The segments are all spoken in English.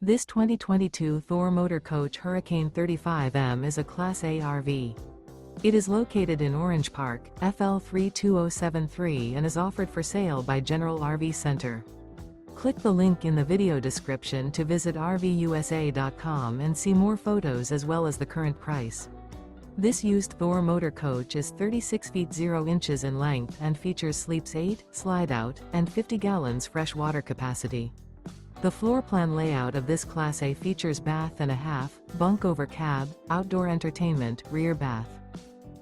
This 2022 Thor Motor Coach Hurricane 35M is a Class A RV. It is located in Orange Park, FL 32073 and is offered for sale by General RV Center. Click the link in the video description to visit RVUSA.com and see more photos as well as the current price. This used Thor Motor Coach is 36 feet 0 inches in length and features sleeps 8, Slideout, and 50 gallons fresh water capacity. The floor plan layout of this Class A features bath and a half, bunk over cab, outdoor entertainment, rear bath.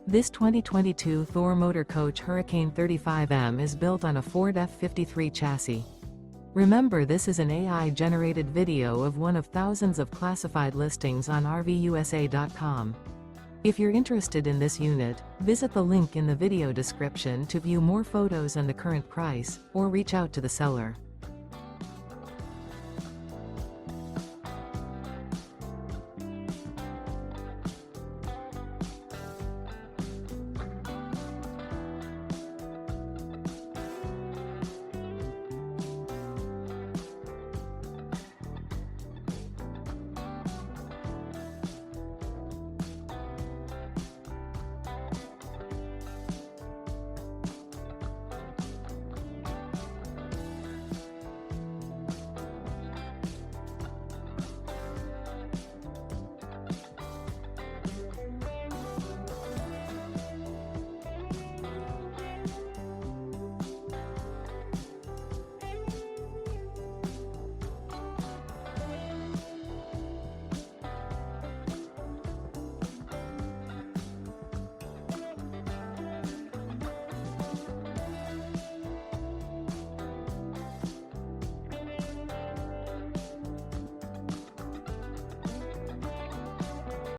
This 2022 Thor Motor Coach Hurricane 35M is built on a Ford F53 chassis. Remember, this is an AI-generated video of one of thousands of classified listings on RVUSA.com. If you're interested in this unit, visit the link in the video description to view more photos and the current price, or reach out to the seller.